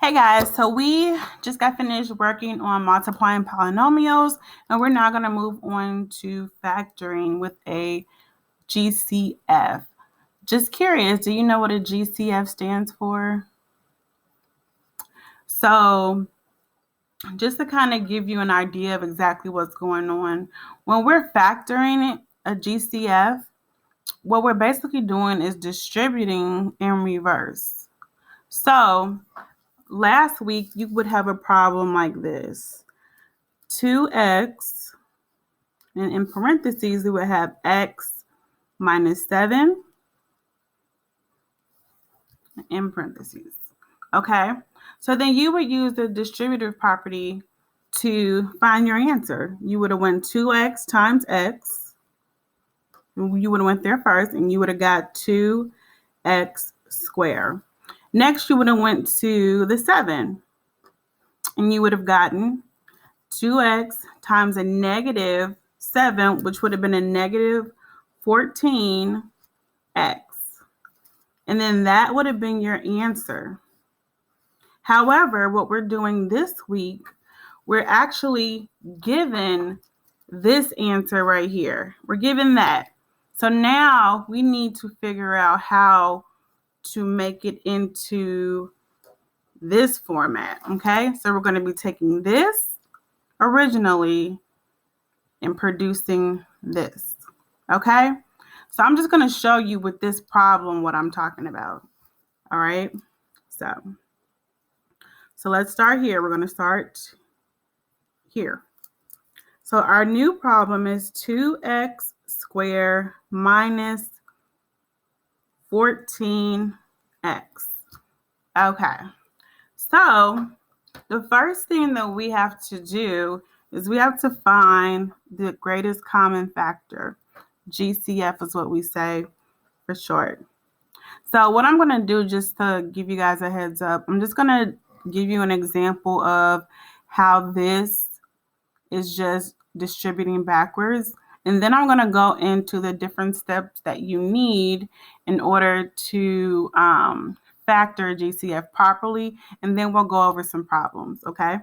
Hey guys, so we just got finished working on multiplying polynomials, and we're now going to move on to factoring with a GCF. Just curious, do you know what a GCF stands for? So just to kind of give you an idea of exactly what's going on, when we're factoring a GCF, what we're basically doing is distributing in reverse. So last week, you would have a problem like this. 2x, and in parentheses, we would have x minus 7 in parentheses. Okay, so then you would use the distributive property to find your answer. You would have went 2x times x. You would have went there first, and you would have got 2x squared. Next, you would have went to the 7, and you would have gotten 2x times a negative 7, which would have been a negative 14x. And then that would have been your answer. However, what we're doing this week, we're actually given this answer right here. We're given that. So now we need to figure out how to make it into this format, okay? So we're going to be taking this originally and producing this, okay? So I'm just going to show you with this problem what I'm talking about, all right? So let's start here. We're going to start here. So our new problem is 2x squared minus 14x. Okay, so the first thing that we have to do is we have to find the greatest common factor. GCF is what we say for short. So what I'm going to do, just to give you guys a heads up, I'm just going to give you an example of how this is just distributing backwards. And then I'm going to go into the different steps that you need in order to factor GCF properly. And then we'll go over some problems, okay?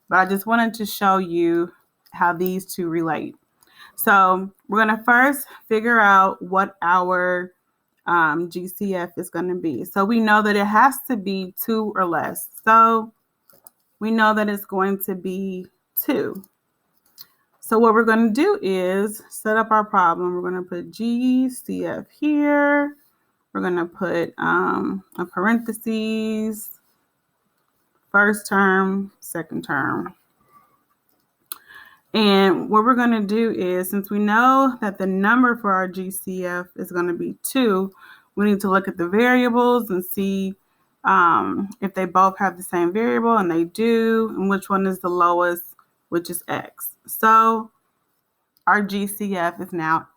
But I just wanted to show you how these two relate. So we're going to first figure out what our GCF is going to be. So we know that it has to be 2 or less. So we know that it's going to be 2. So what we're going to do is set up our problem. We're going to put GCF here. We're going to put a parentheses, first term, second term. And what we're going to do is, since we know that the number for our GCF is going to be 2, we need to look at the variables and see if they both have the same variable, and they do, and which one is the lowest, which is x. So our GCF is now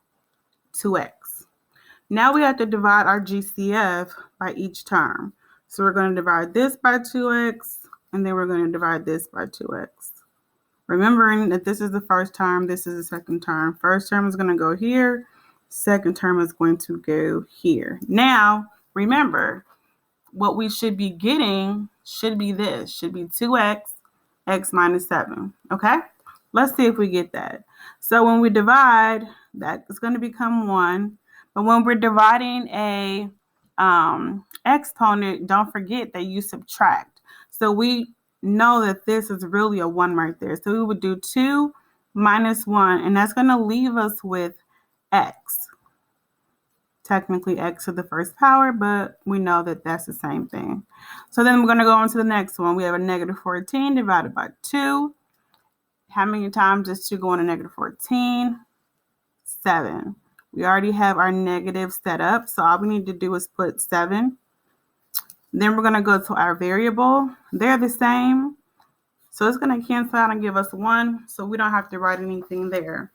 2x. Now we have to divide our GCF by each term. So we're going to divide this by 2x, and then we're going to divide this by 2x. Remembering that this is the first term, this is the second term. First term is going to go here. Second term is going to go here. Now, remember, what we should be getting should be this. Should be 2x, x minus 7. Okay? Let's see if we get that. So when we divide, that is going to become 1. But when we're dividing a exponent, don't forget that you subtract. So we know that this is really a 1 right there. So we would do 2 minus 1, and that's going to leave us with x. Technically x to the first power, but we know that that's the same thing. So then we're going to go on to the next one. We have a negative 14 divided by 2. How many times does 2 go into negative 14? 7. We already have our negative set up, so all we need to do is put 7. Then we're going to go to our variable. They're the same, so it's going to cancel out and give us 1, so we don't have to write anything there.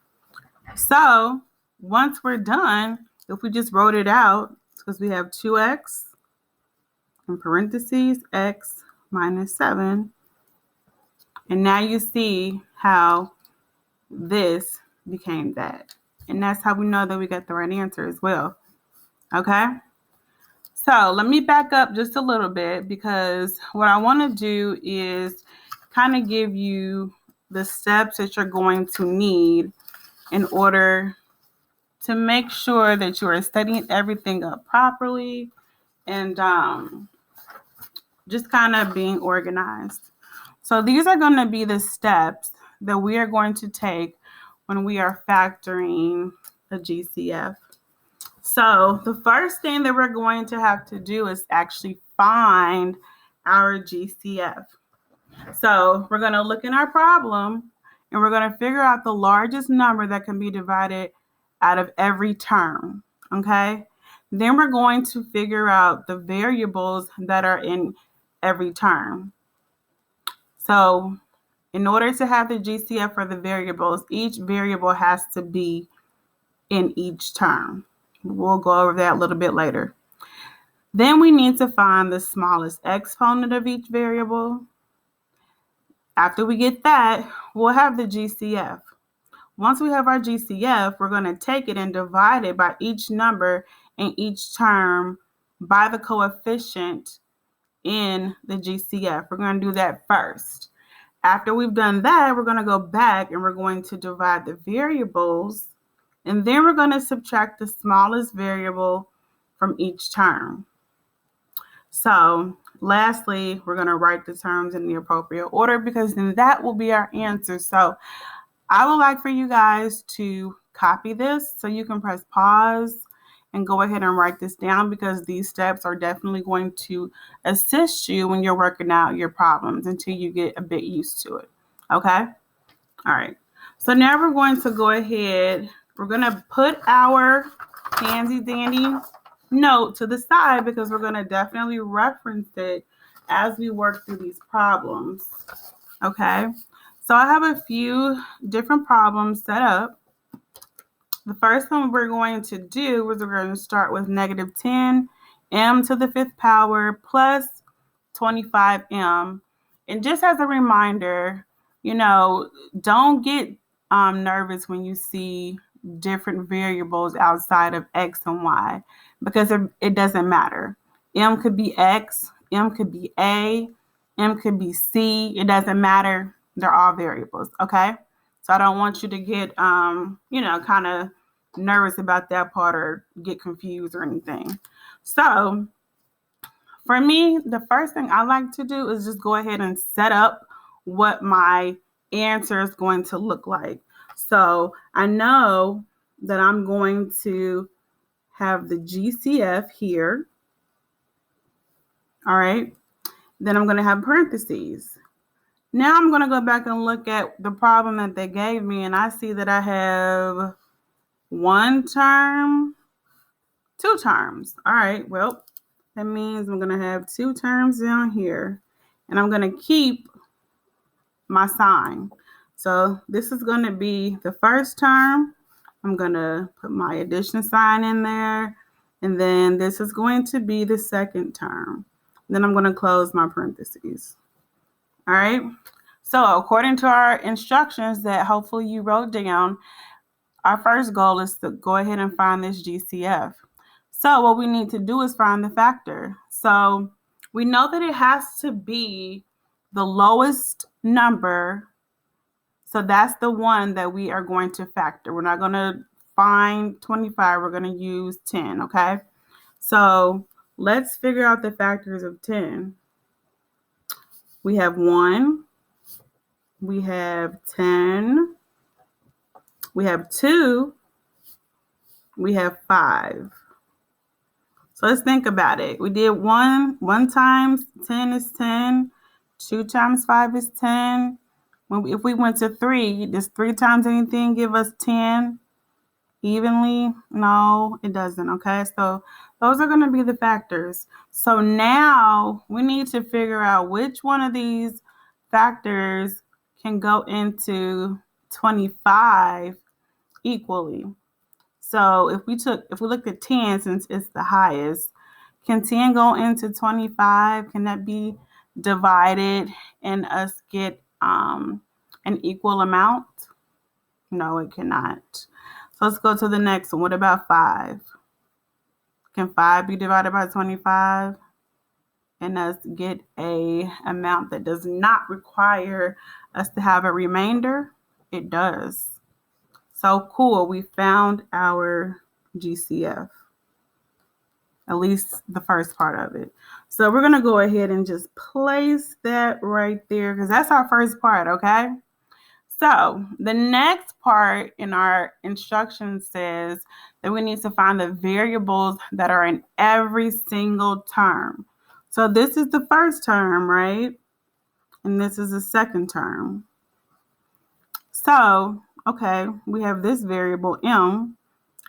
So once we're done, if we just wrote it out, because we have 2x in parentheses, x minus 7, and now you see how this became that. And that's how we know that we got the right answer as well. Okay? So let me back up just a little bit, because what I want to do is kind of give you the steps that you're going to need in order to make sure that you are studying everything up properly and just kind of being organized. So these are going to be the steps that we are going to take when we are factoring a GCF. So the first thing that we're going to have to do is actually find our GCF. So we're going to look in our problem and we're going to figure out the largest number that can be divided out of every term, okay? Then we're going to figure out the variables that are in every term. So in order to have the GCF for the variables, each variable has to be in each term. We'll go over that a little bit later. Then we need to find the smallest exponent of each variable. After we get that, we'll have the GCF. Once we have our GCF, we're going to take it and divide it by each number in each term by the coefficient in the GCF. We're going to do that first. After we've done that, we're going to go back and we're going to divide the variables, and then we're going to subtract the smallest variable from each term. So lastly, we're going to write the terms in the appropriate order, because then that will be our answer. So I would like for you guys to copy this so you can press pause and go ahead and write this down, because these steps are definitely going to assist you when you're working out your problems until you get a bit used to it. Okay? All right. So now we're going to go ahead. We're going to put our handy dandy note to the side, because we're going to definitely reference it as we work through these problems. Okay? So I have a few different problems set up. The first one we're going to do is we're going to start with negative 10 m to the 5th power plus 25 m. And just as a reminder, don't get nervous when you see different variables outside of x and y, because it doesn't matter. M could be x, m could be a, m could be c. It doesn't matter. They're all variables, okay? So I don't want you to get, kind of nervous about that part or get confused or anything. So for me, the first thing I like to do is just go ahead and set up what my answer is going to look like. So I know that I'm going to have the GCF here. All right. Then I'm going to have parentheses. Now I'm going to go back and look at the problem that they gave me, and I see that I have one term, two terms. All right, well, that means I'm going to have two terms down here, and I'm going to keep my sign. So this is going to be the first term. I'm going to put my addition sign in there, and then this is going to be the second term. Then I'm going to close my parentheses. All right. So according to our instructions that hopefully you wrote down, our first goal is to go ahead and find this GCF. So what we need to do is find the factor. So we know that it has to be the lowest number. So that's the one that we are going to factor. We're not going to find 25. We're going to use 10, okay? So let's figure out the factors of 10. We have 1. We have 10. We have 2. We have 5. So let's think about it. We did 1 times 10 is 10. 2 times 5 is 10. If we went to 3, does 3 times anything give us 10 evenly? No, it doesn't. Okay, so those are going to be the factors. So now we need to figure out which one of these factors can go into 25 equally. So if we looked at 10, since it's the highest, can 10 go into 25? Can that be divided and us get an equal amount? No, it cannot. So let's go to the next one. What about 5? Can 5 be divided by 25? And us get a amount that does not require us to have a remainder? It does. So cool, we found our GCF. At least the first part of it. So we're going to go ahead and just place that right there because that's our first part, okay? So the next part in our instruction says that we need to find the variables that are in every single term. So this is the first term, right? And this is the second term. So, okay, we have this variable m,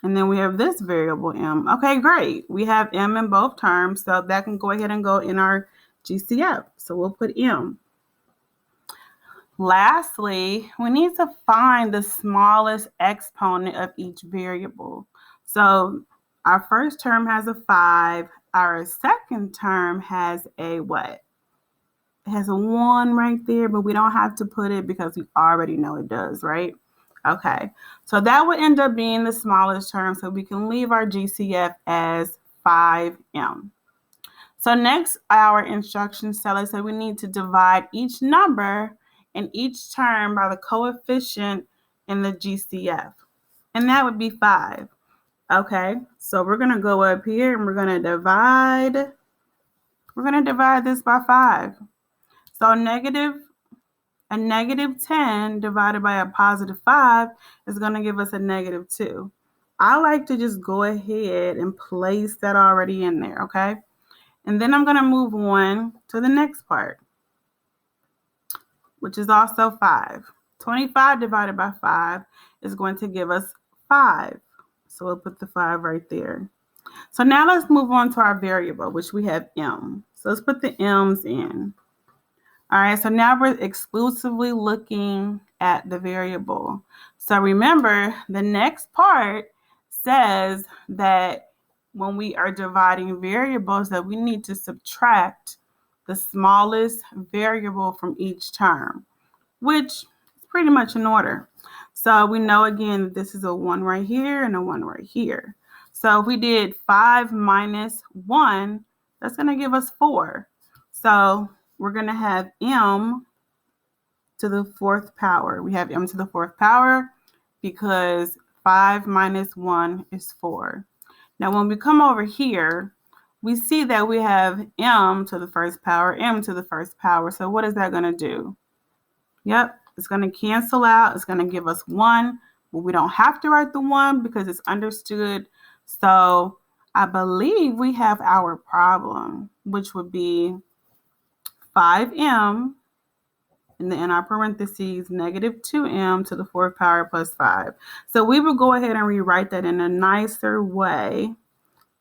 and then we have this variable m. Okay, great. We have m in both terms, so that can go ahead and go in our GCF. So we'll put m. Lastly, we need to find the smallest exponent of each variable. So our first term has a 5. Our second term has a what? It has a 1 right there, but we don't have to put it because we already know it does, right? Okay, so that would end up being the smallest term, so we can leave our GCF as 5m. So next, our instructions tell us that we need to divide each number in each term by the coefficient in the GCF, and that would be 5. Okay, so we're going to go up here and we're going to divide this by 5. So a negative 10 divided by a positive 5 is going to give us a negative 2. I like to just go ahead and place that already in there, okay? And then I'm going to move on to the next part, which is also 5. 25 divided by 5 is going to give us 5. So we'll put the 5 right there. So now let's move on to our variable, which we have m. So let's put the m's in. All right, so now we're exclusively looking at the variable. So remember, the next part says that when we are dividing variables, that we need to subtract the smallest variable from each term, which is pretty much in order. So we know again that this is a 1 right here and a 1 right here. So if we did 5 minus 1, that's going to give us 4. So we're going to have m to the 4th power. We have m to the 4th power because 5 minus 1 is 4. Now, when we come over here, we see that we have m to the 1st power, m to the 1st power. So what is that going to do? Yep, it's going to cancel out. It's going to give us 1. But we don't have to write the 1 because it's understood. So I believe we have our problem, which would be 5m, and then in our parentheses, negative 2m to the 4th power plus 5. So we will go ahead and rewrite that in a nicer way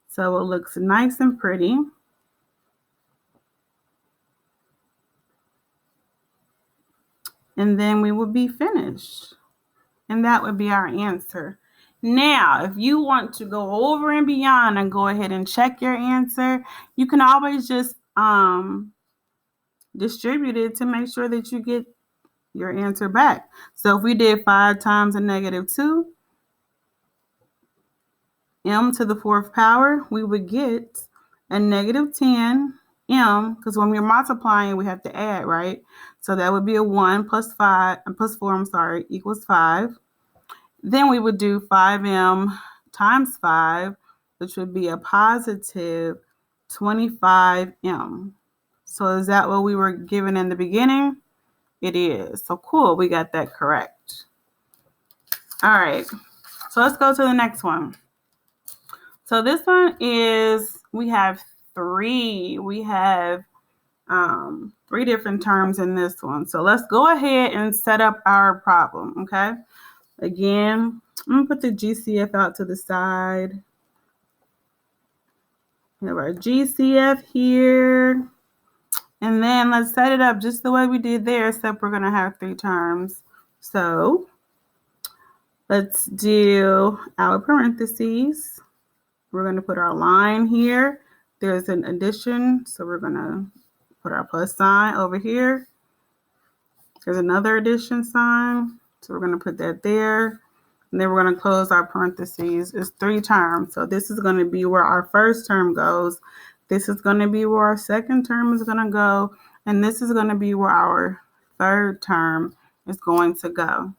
so it looks nice and pretty. And then we will be finished. And that would be our answer. Now, if you want to go over and beyond and go ahead and check your answer, you can always just distribute it to make sure that you get your answer back. So if we did 5 times a negative 2, m to the 4th power, we would get a negative 10 m, because when we're multiplying, we have to add, right? So that would be a 1 plus 5, plus 4, equals 5. Then we would do 5m times 5, which would be a positive 25m. So is that what we were given in the beginning? It is. So cool, we got that correct. All right, so let's go to the next one. So this one is, we have 3. We have 3 different terms in this one. So let's go ahead and set up our problem, okay? Again, I'm going to put the GCF out to the side. We have our GCF here. And then let's set it up just the way we did there, except we're going to have 3 terms. So let's do our parentheses. We're going to put our line here. There's an addition, so we're going to put our plus sign over here. There's another addition sign, so we're going to put that there. And And then we're going to close our parentheses. It's 3 terms. So this is going to be where our first term goes. This is going to be where our second term is going to go. And this is going to be where our third term is going to go.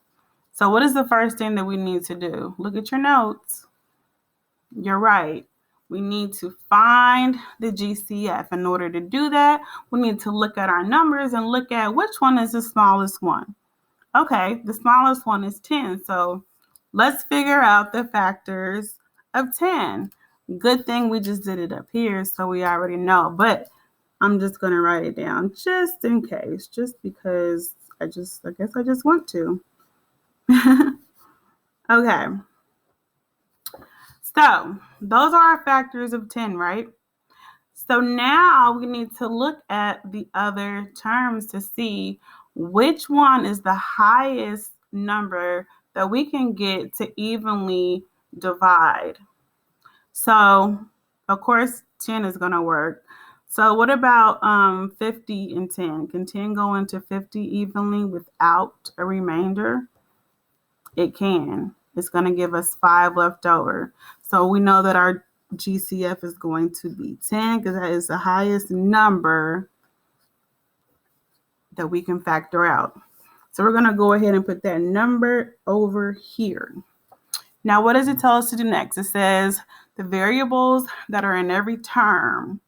So what is the first thing that we need to do? Look at your notes. You're right. We need to find the GCF. In order to do that, we need to look at our numbers and look at which one is the smallest one. Okay, the smallest one is 10. So let's figure out the factors of 10. Good thing we just did it up here, so we already know. But I'm just going to write it down just in case, just because I guess I just want to. Okay. So those are our factors of 10, right? So now we need to look at the other terms to see which one is the highest number that we can get to evenly divide. So, of course, 10 is going to work. So what about 50 and 10? Can 10 go into 50 evenly without a remainder? It can. It's going to give us 5 left over. So we know that our GCF is going to be 10 because that is the highest number that we can factor out. So we're going to go ahead and put that number over here. Now, what does it tell us to do next? It says the variables that are in every term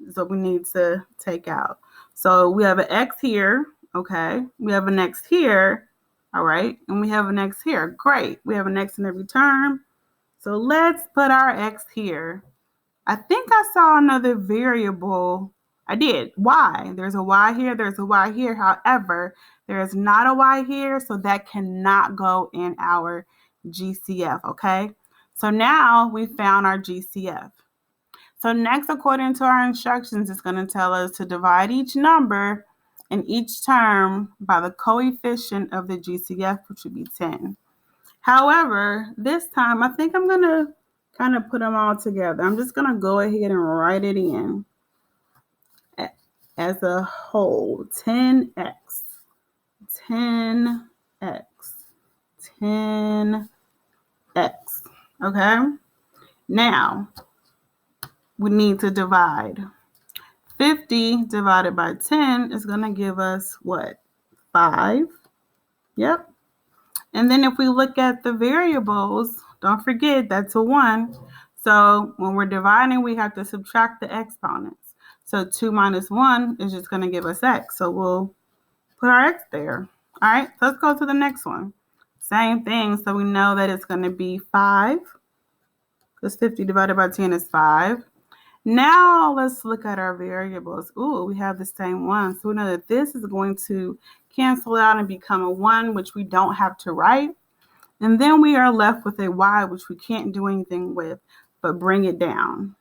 is what we need to take out. So we have an X here. Okay. We have an X here. All right. And we have an X here. Great. We have an X in every term. So let's put our X here. I think I saw another variable. I did. Y. There's a Y here. There's a Y here. However, there is not a Y here. So that cannot go in our GCF. Okay. So now we found our GCF. So next, according to our instructions, it's going to tell us to divide each number in each term by the coefficient of the GCF, which would be 10. However, this time, I think I'm going to kind of put them all together. I'm just going to go ahead and write it in as a whole. 10x, 10x, 10x. Okay? Now, we need to divide. 50 divided by 10 is going to give us what? 5. Yep. And then if we look at the variables, don't forget that's a 1. So when we're dividing, we have to subtract the exponents. So 2 minus 1 is just going to give us x. So we'll put our x there. All right, so let's go to the next one. Same thing. So we know that it's going to be 5. Because 50 divided by 10 is 5. Now let's look at our variables. Ooh, we have the same one. So we know that this is going to cancel out and become a 1, which we don't have to write. And then we are left with a y, which we can't do anything with, but bring it down.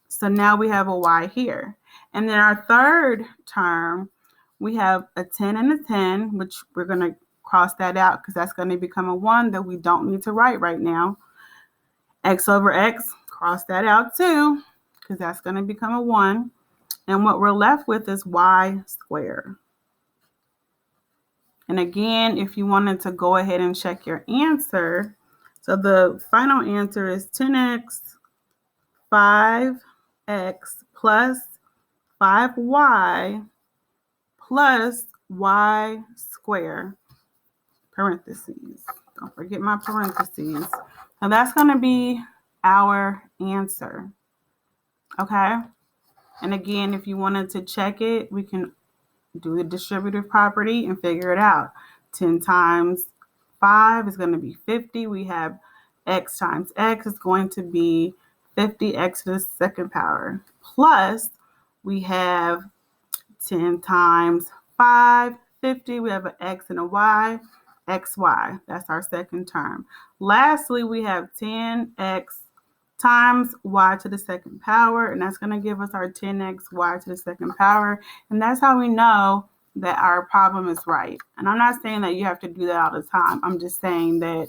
So now we have a y here. And then our third term, we have a 10 and a 10, which we're going to cross that out because that's going to become a 1 that we don't need to write right now. X over x, cross that out too, because that's going to become a 1. And what we're left with is y squared. And again, if you wanted to go ahead and check your answer, so the final answer is 10x, 5x plus 5y plus y squared, parentheses. Don't forget my parentheses. Now that's going to be our answer. Okay? And again, if you wanted to check it, we can do the distributive property and figure it out. 10 times 5 is going to be 50. We have x times x is going to be 50x to the second power. Plus, we have 10 times 5, 50. We have an x and a y, xy. That's our second term. Lastly, we have 10x times y to the second power, and that's going to give us our 10x y to the second power. And that's how we know that our problem is right. And I'm not saying that you have to do that all the time. I'm just saying that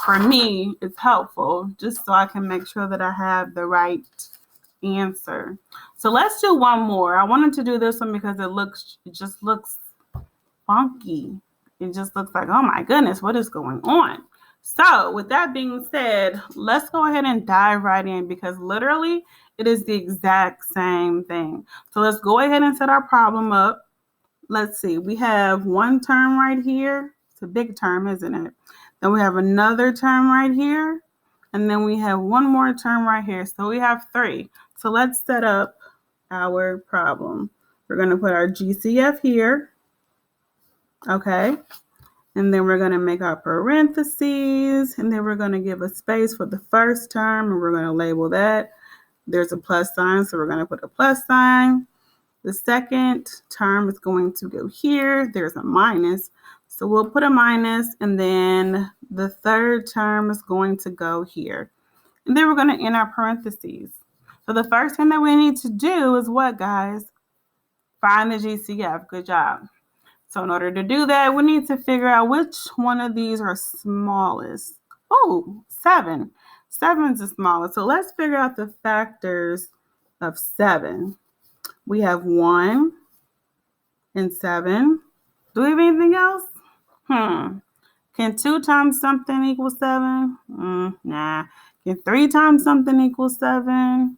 for me, it's helpful just so I can make sure that I have the right answer. So let's do one more. I wanted to do this one because it just looks funky. It just looks like, oh my goodness, what is going on? So with that being said, let's go ahead and dive right in because literally it is the exact same thing. So let's go ahead and set our problem up. Let's see, we have one term right here. It's a big term, isn't it? Then we have another term right here. And then we have one more term right here. So we have 3. So let's set up our problem. We're going to put our GCF here. Okay. And then we're going to make our parentheses, and then we're going to give a space for the first term, and we're going to label that. There's a plus sign, so we're going to put a plus sign. The second term is going to go here. There's a minus, so we'll put a minus, and then the third term is going to go here. And then we're going to end our parentheses. So the first thing that we need to do is what, guys? Find the GCF. Good job. So in order to do that, we need to figure out which one of these are smallest. Oh, 7. 7 is the smallest. So let's figure out the factors of 7. We have 1 and 7. Do we have anything else? Can 2 times something equal 7? Nah. Can 3 times something equal 7?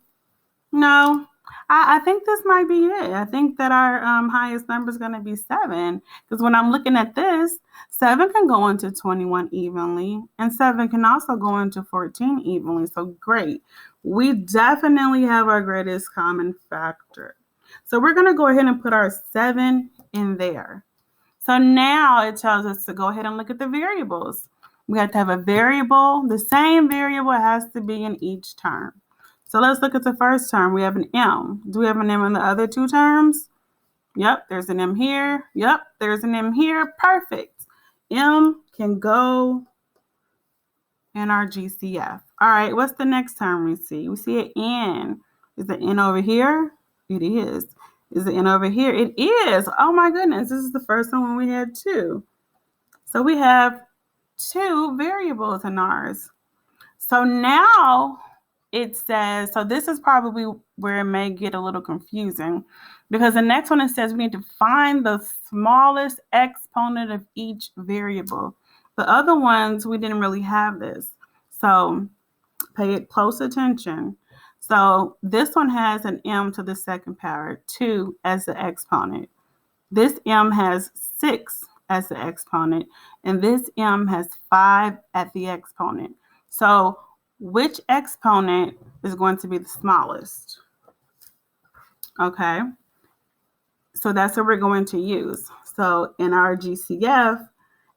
No. I think this might be it. I think that our highest number is going to be 7. Because when I'm looking at this, 7 can go into 21 evenly. And 7 can also go into 14 evenly. So great. We definitely have our greatest common factor. So we're going to go ahead and put our 7 in there. So now it tells us to go ahead and look at the variables. We have to have a variable. The same variable has to be in each term. So let's look at the first term. We have an M. Do we have an M in the other 2 terms? Yep, there's an M here. Yep, there's an M here. Perfect. M can go in our GCF. All right, what's the next term we see? We see an N. Is the N over here? It is. Is the N over here? It is. Oh my goodness, this is the first one when we had 2. So we have 2 variables in ours. So now it says, so this is probably where it may get a little confusing because the next one it says we need to find the smallest exponent of each variable. The other ones, we didn't really have this. So pay it close attention. So this one has an M to the second power, 2 as the exponent. This M has 6 as the exponent, and this M has 5 at the exponent. So which exponent is going to be the smallest? Okay, so that's what we're going to use. So in our GCF,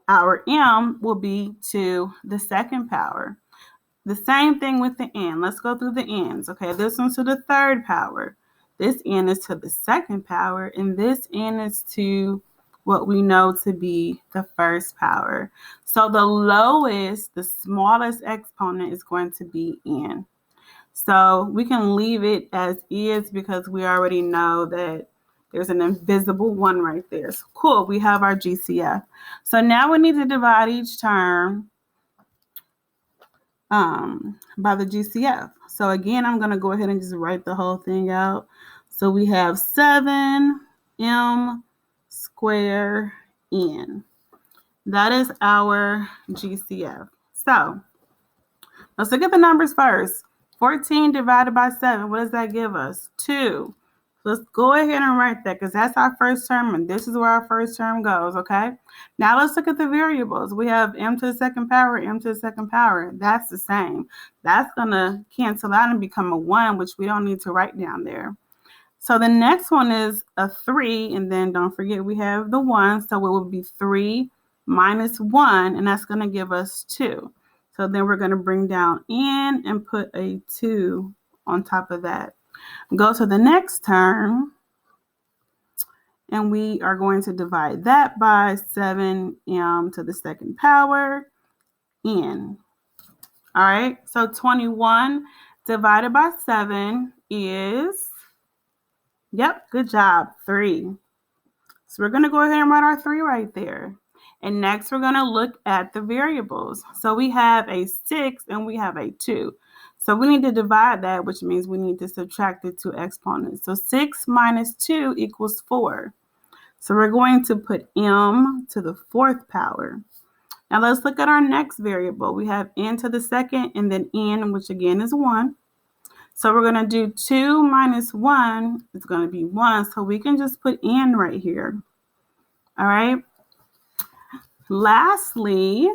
our M will be to the second power. The same thing with the N. Let's go through the N's. Okay, this one's to the third power. This N is to the second power, and this N is to what we know to be the first power. So the lowest, the smallest exponent is going to be N. So we can leave it as is because we already know that there's an invisible 1 right there. So cool, we have our GCF. So now we need to divide each term by the GCF. So again, I'm going to go ahead and just write the whole thing out. So we have 7M square N. That is our GCF. So let's look at the numbers first. 14 divided by 7, what does that give us? 2. Let's go ahead and write that because that's our first term, and this is where our first term goes, okay? Now let's look at the variables. We have M to the second power, M to the second power. That's the same. That's going to cancel out and become a 1, which we don't need to write down there. So the next one is a 3, and then don't forget we have the 1, so it will be 3 minus 1, and that's going to give us 2. So then we're going to bring down N and put a 2 on top of that. Go to the next term, and we are going to divide that by 7M to the second power, N. All right, so 21 divided by 7 is, yep, good job, 3. So we're going to go ahead and write our 3 right there. And next, we're going to look at the variables. So we have a 6 and we have a 2. So we need to divide that, which means we need to subtract the 2 exponents. So 6 minus 2 equals 4. So we're going to put M to the fourth power. Now let's look at our next variable. We have n to the second and then n, which again is 1. So we're going to do 2 minus 1 is going to be 1. So we can just put n right here. All right. Lastly,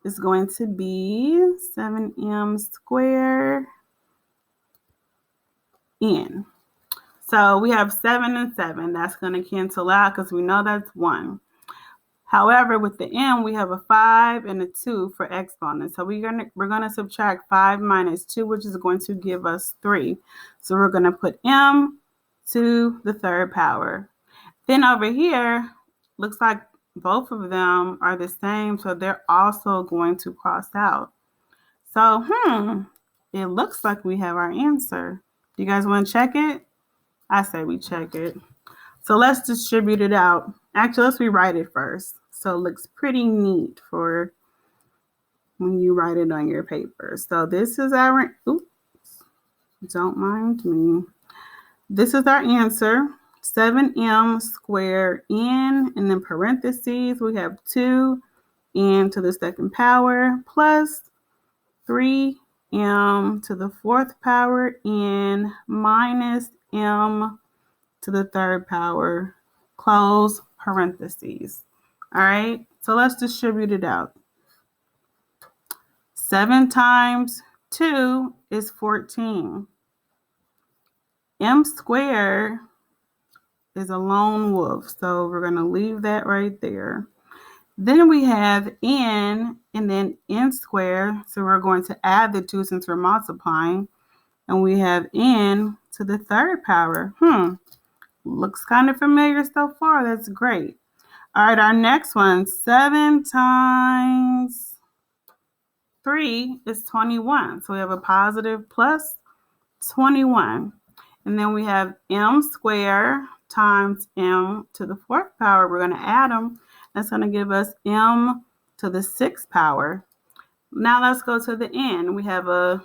is going to be 7m squared n. So we have 7 and 7. That's going to cancel out because we know that's 1. However, with the m, we have a 5 and a 2 for exponents. So we're gonna subtract 5 minus 2, which is going to give us 3. So we're going to put m to the third power. Then over here, looks like both of them are the same, so they're also going to cross out. So, it looks like we have our answer. Do you guys want to check it? I say we check it. So let's distribute it out. Actually, let's rewrite it first. So it looks pretty neat for when you write it on your paper. So this is our, oops, don't mind me. This is our answer, 7m squared n, and then parentheses, we have 2n to the second power plus 3m to the fourth power n minus m to the third power, close parentheses. All right, so let's distribute it out. 7 times 2 is 14. M squared is a lone wolf, so we're going to leave that right there. Then we have n and then n squared, so we're going to add the 2 since we're multiplying, and we have n to the third power. Looks kind of familiar so far. That's great. All right, our next one, 7 times 3 is 21. So we have a positive plus 21. And then we have m squared times m to the fourth power. We're going to add them. That's going to give us m to the sixth power. Now let's go to the n. We have a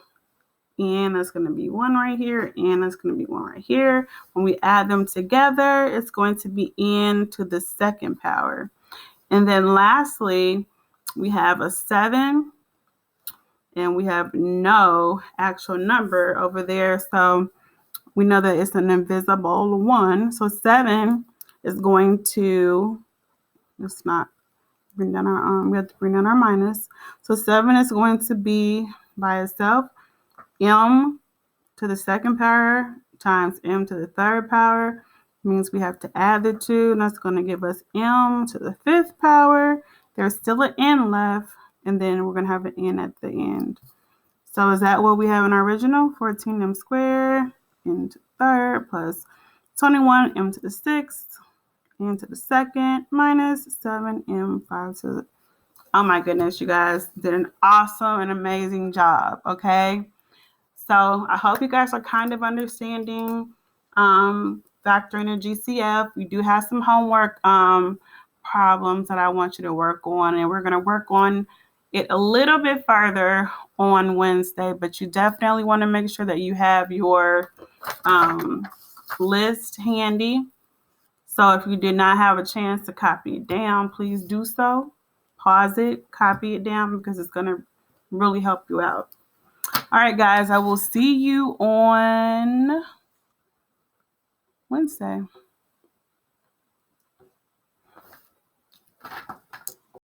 n that's going to be 1 right here, n that's going to be 1 right here. When we add them together, it's going to be n to the second power. And then lastly, we have a 7, and we have no actual number over there. So we know that it's an invisible 1. So 7 is going to, let's not bring down our, we have to bring down our minus. So 7 is going to be by itself, m to the second power times m to the third power. Means we have to add the 2, and that's going to give us m to the fifth power. There's still an n left, and then we're going to have an n at the end. So is that what we have in our original? 14m squared, n to the third, plus 21, m to the sixth, n to the second, minus 7m, 5 to the... Oh my goodness, you guys did an awesome and amazing job, okay? So I hope you guys are kind of understanding factoring in GCF. We do have some homework problems that I want you to work on, and we're going to work on it a little bit further on Wednesday, but you definitely want to make sure that you have your list handy. So if you did not have a chance to copy it down, please do so. Pause it, copy it down, because it's going to really help you out. All right, guys, I will see you on Wednesday.